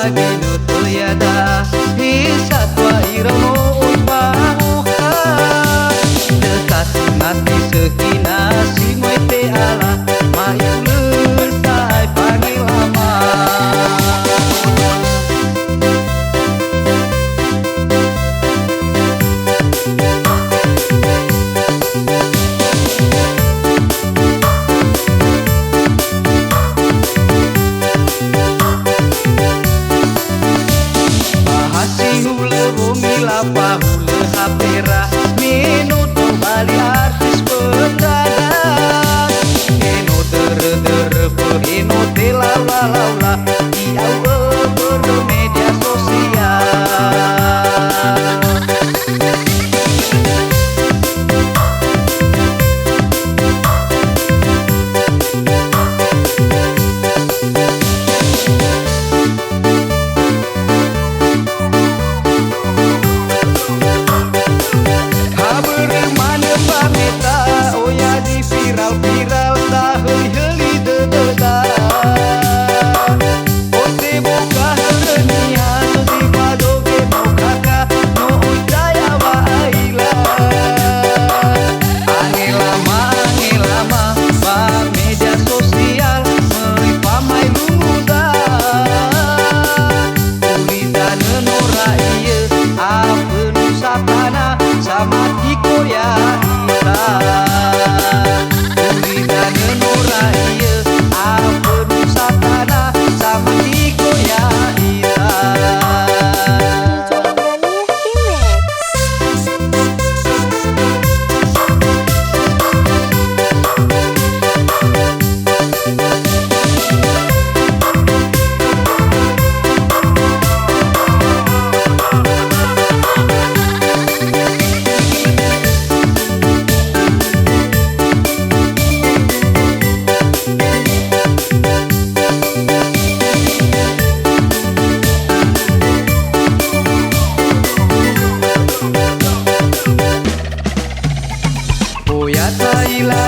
bagi nu teu yada satwa iramo upamuha teu kasunat di sekina si moe teh ala mayuleur sae pangilama. Pahule hapera minuto bali artis pendadak eno dere eno tela laula iau bermedia sosial. Viral tah heuli dededan ote boga heureunia sosi padoge mokaka no ucaya waila angelama ba media sosial meuli pamai lumuda ulidan nora ieu apeun satana sama dikoya ita.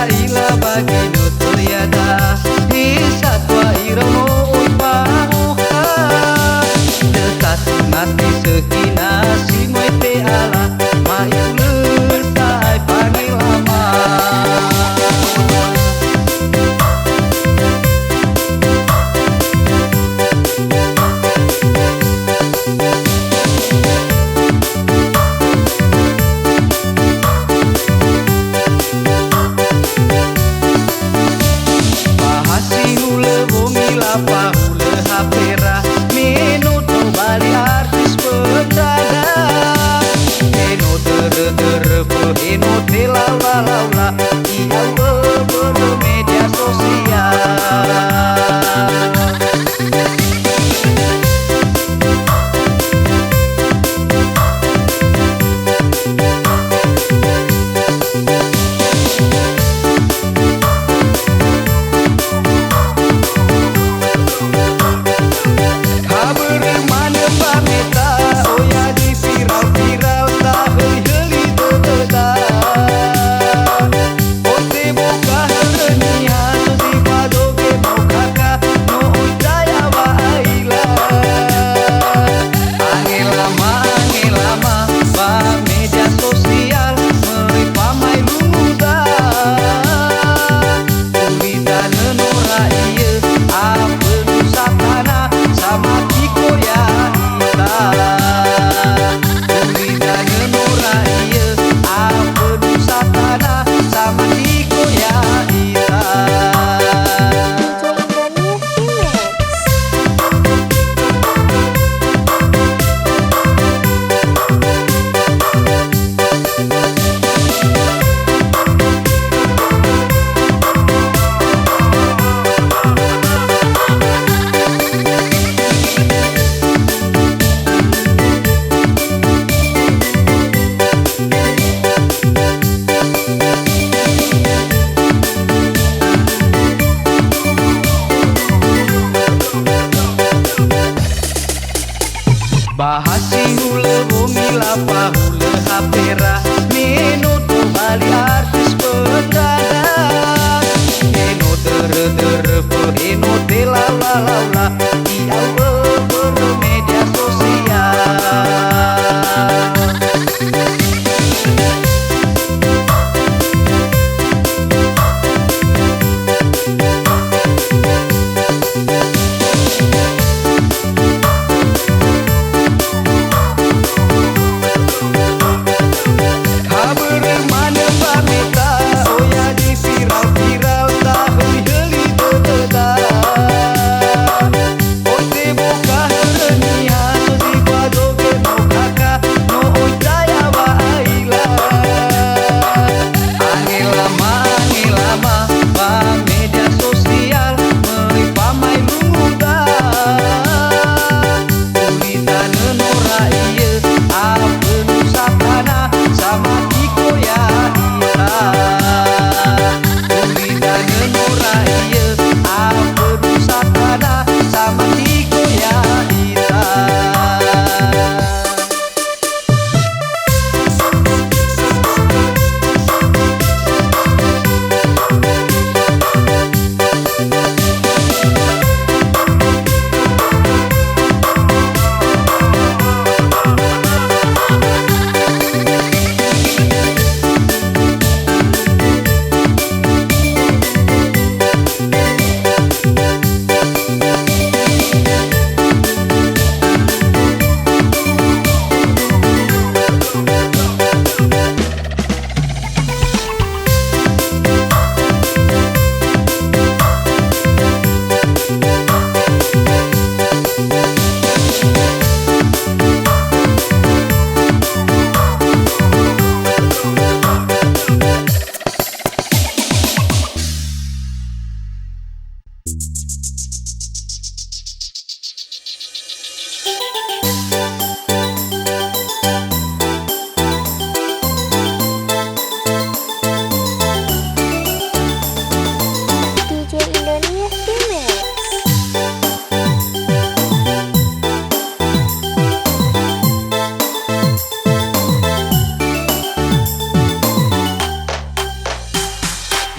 Ila bagi nu teu yada satwa iramo upamuha teu kasunat di sekina si moe teh ala mayuleur sae pangilama. Pahule hapera minuto bali artis pendadak eno dere eno tela laula iau bermedia sosial. Viral tah heuli dededan ote boga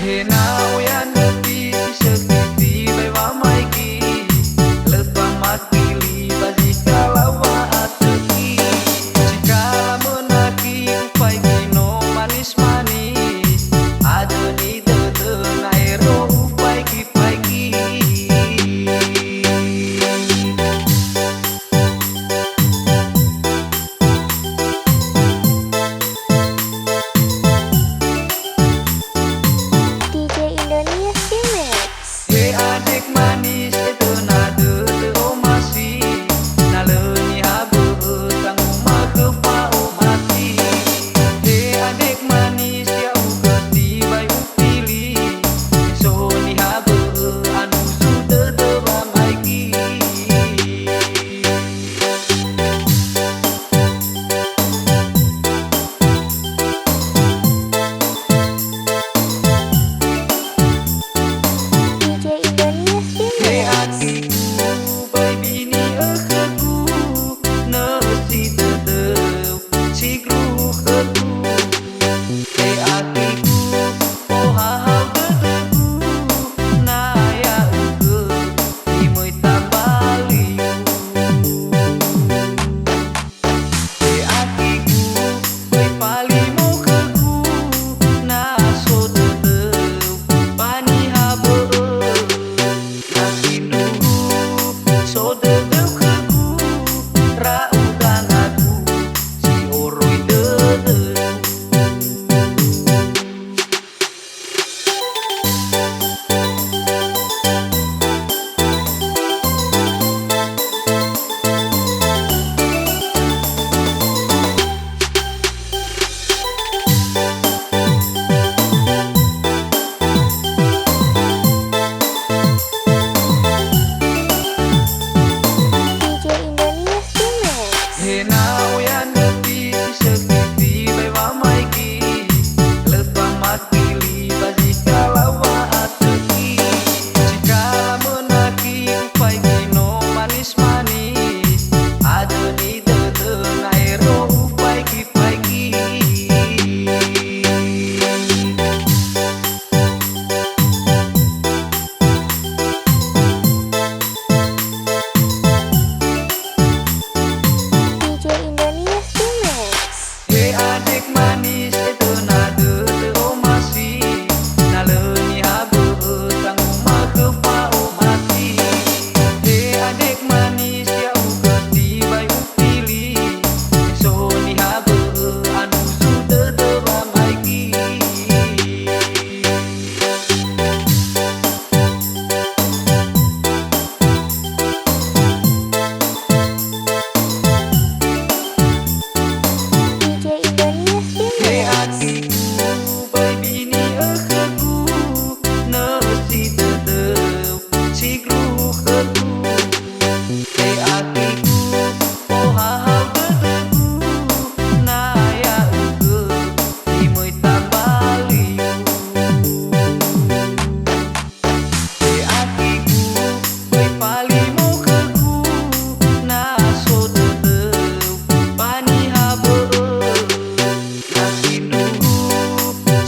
Hena uyan depi sekiti bewa maiki lepa makili bazika lawa ateki jika menaki upai kino manis manis ada ni tete nairo upai ki adik manis itu nade teo masih naleni habu tanggu make pau hati. He adik manis ya uketi bai upili soni habu anu sudah teramai ki.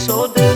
So the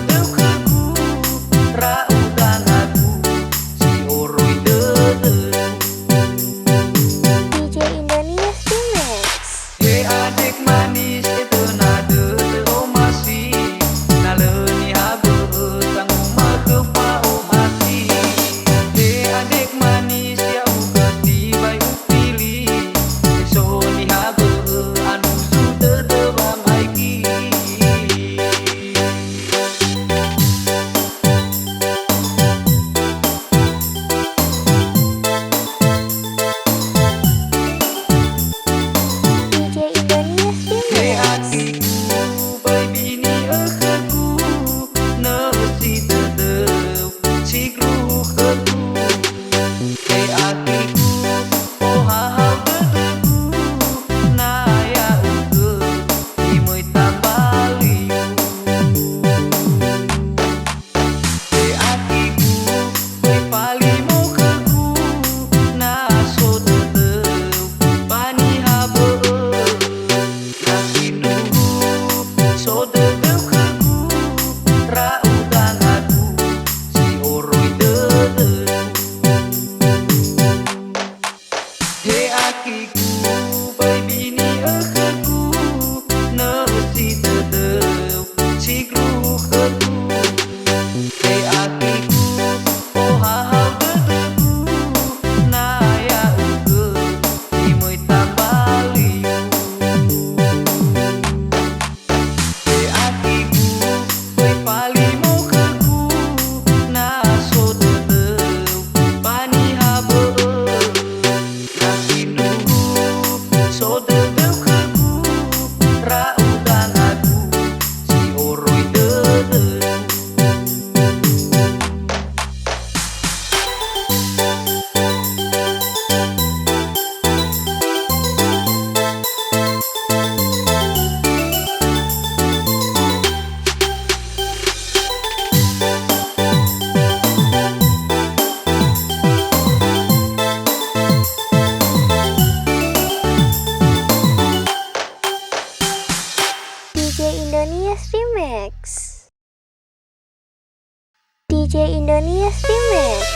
DJ Indonies Remix.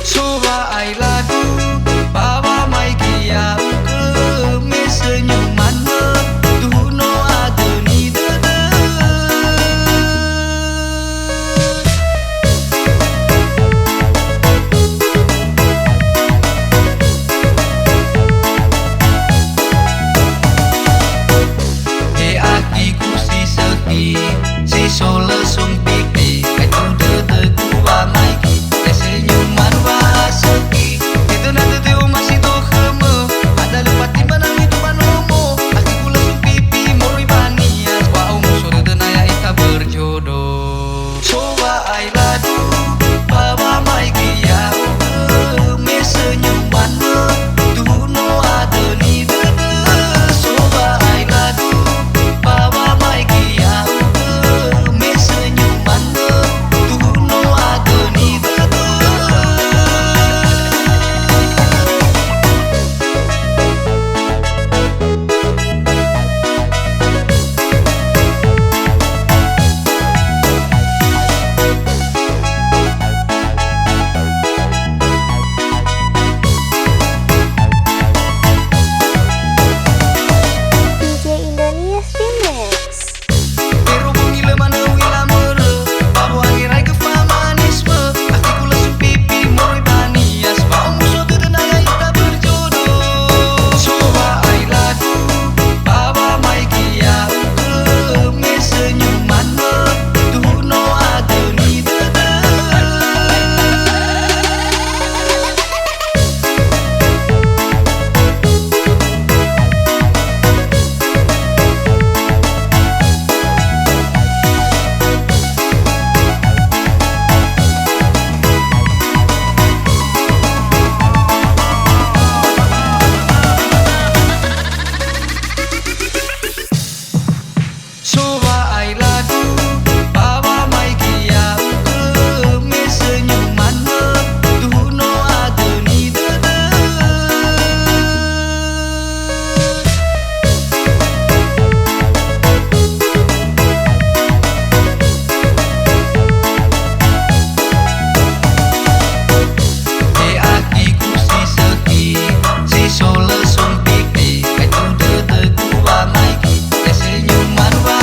Coba ai lagu bawa mai kia ke me senyuman me tu no ada ni dede. He aki ku si seki si sole sung pipi kai tu dede ku ba mai ki kai senyuman ba seki itu nanti teu masih do kheme ada lupa timbanang itu panomo aki ku lesung pipi morui banias wa umu sore denaya ita berjodoh. Coba ai ladu bawa mai kia me senyuman me tu no ada ni dede. Coba ai ladu bawa mai kia me senyuman me tu no ada ni dede. DJ Indonies Remix. Pero bunyi lemana wila mere bawa ngirai ke famanisme aki ku lesung pipi morui banias wa umu sote denaya ita berjodoh. Coba ai lagu bawa mai kia me senyuman me tu no ada ni dede. Coba ai lagu bawa mai kia me senyuman me tu no ada ni dede. He aki ku si seki si sole sung pipi kai tu dede ku ba mai ki kai senyuman ba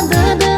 dede